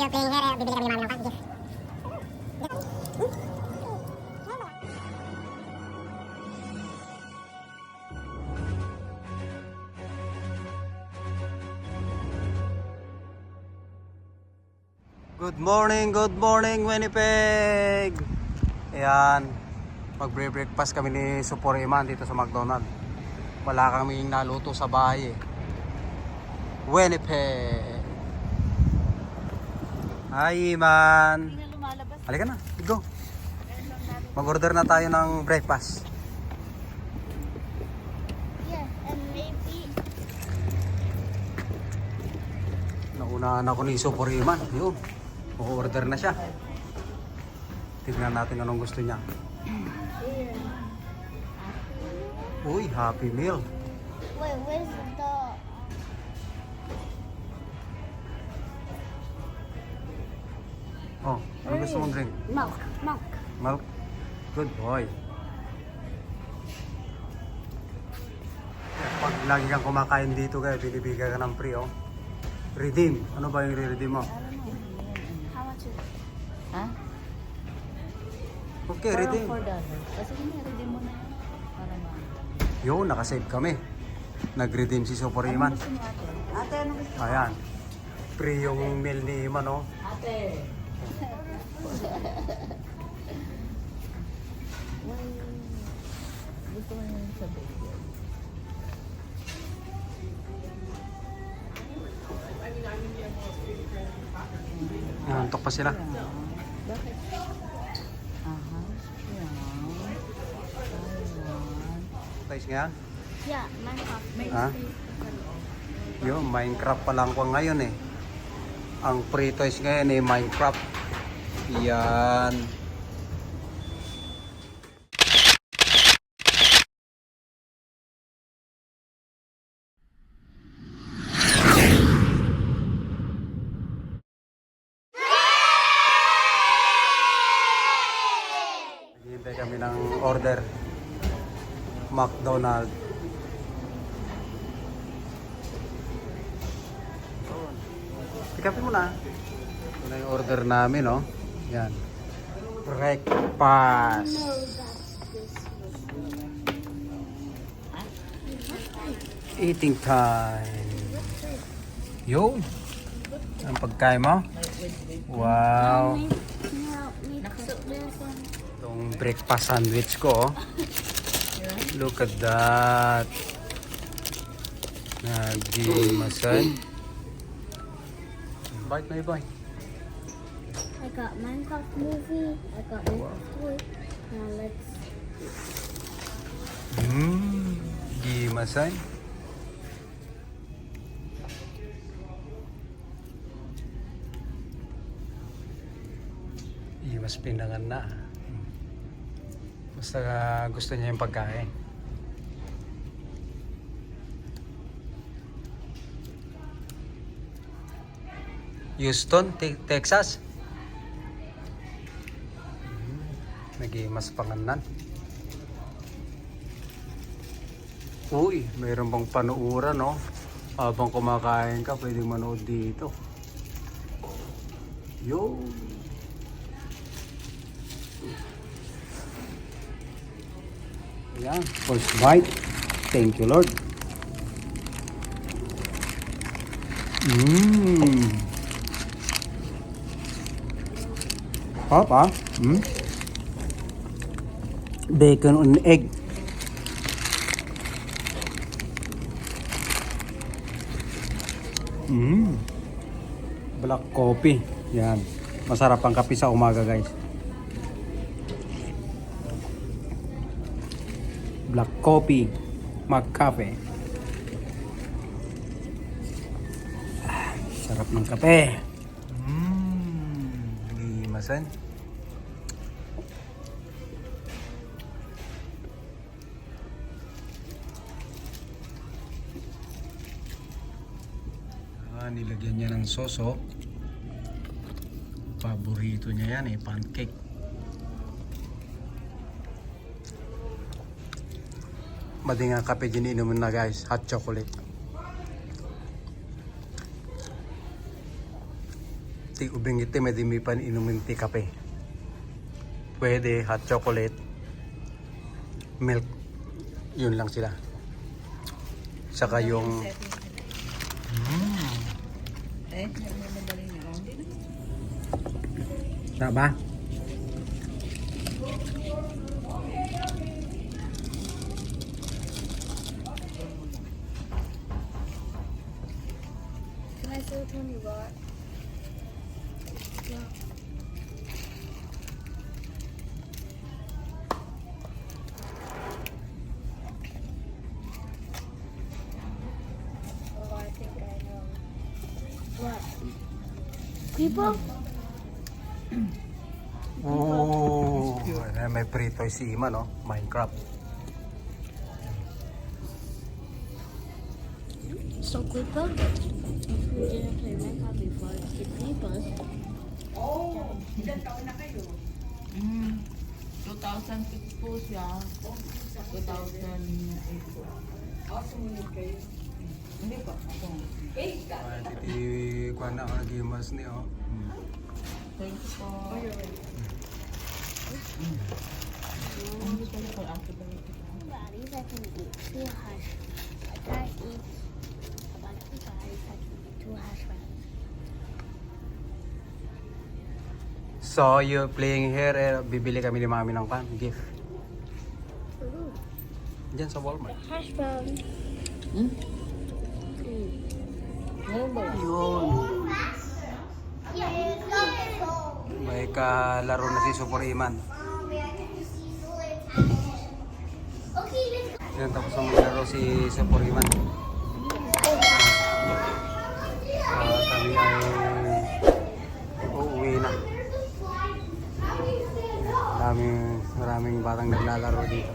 we're playing here, bibili kami ni mami ng gift. Good morning Winnipeg! Ayan, magbre-breakfast kami ni Supor Iman dito sa McDonald. Wala kaming naluto sa bahay eh. Winnipeg! Hi Iman! Halika na, go! Mag-order na tayo ng breakfast. Yes, and maybe... Naunahan ako ni Supor Iman. Yun, mag-order na siya. Tignan natin anong gusto niya. Uy, Happy Meal. Wait, where's the... Oh, ano gusto mong drink? Milk. Milk? Good boy. Pag lagi kang kumakain dito kaya binibigyan ka ng free oh. Redeem. Ano ba yung re-redeem mo? How much is it? Ha? Okay, Parang redeem. $4. Kasi redeem mo na yun. Para ma... Yun, nakasave kami. Nag-redeem si Supor Iman. Gusto ni ate? Ate, ano gusto? Ayan. Free yung meal ni Iman oh. Ate! Gusto mo yun sa baby. Nantok pa sila. Bakit? Aha. Yan. Guys nga. Yeah, Minecraft. Ha? Yun, Minecraft pa lang ko ngayon eh. Ang free toys ngayon eh, Minecraft. Yan. Hintay kami ng order. McDonald. Pikapin mo na. Ito na yung order namin, no? Yan. Breakfast. Eating time. Yo. Ang pagkain mo? Wow. Itong breakfast sandwich ko, oh. Look at that. Nagimasan. Bite na bite. I got Minecraft movie. I got Minecraft toy. Now let's... Gimasan. Mas pinangan na. Basta gusto niya yung pagkain. Houston, Texas. Nagimas panganan. Uy, mayroon bang panuuran, no? Habang kumakain ka, pwedeng manood dito. Yo! Ayan, first bite. Thank you, Lord. Papa? Bacon and egg. Black coffee. Yan. Masarap ang kape sa umaga, guys. Black coffee. McCafe. Sarap ng kape. Limasan. Nilagyan niya ng soso. Paborito niya yan eh, pancake. Mading ang kape din inumin na guys, hot chocolate. Ti ubing iti may dimi pan inumin ti kape. Pwede hot chocolate, milk. Yun lang sila. Saka yung Eh, nagmamadaling na. Hindi na. tama. Can I still Tony Rock? Yeah. Oh, I think I know. What? People? Oh, may prito si Ima, no? Minecraft. So people? We didn't play Minecraft before. The people. Mm. 2006 po siya. 2008 po. Hindi po. Ako. Titi, kuha na ako nag-imas ni, oh. Thank you po. Hindi ko po activate. Bodies I can eat 2 hash. I can't eat a bunch of bodies. I can eat 2 hash browns. So, you're playing here, bibili kami ni Mami ng gift. Ooh. Diyan sa Walmart. Hash browns. Hmm? Meron ba? Yun. May kalaro na si Super Iman. Yan, tapos ang maglaro si Super Iman. Kami ay uuwi na. Maraming batang naglalaro dito.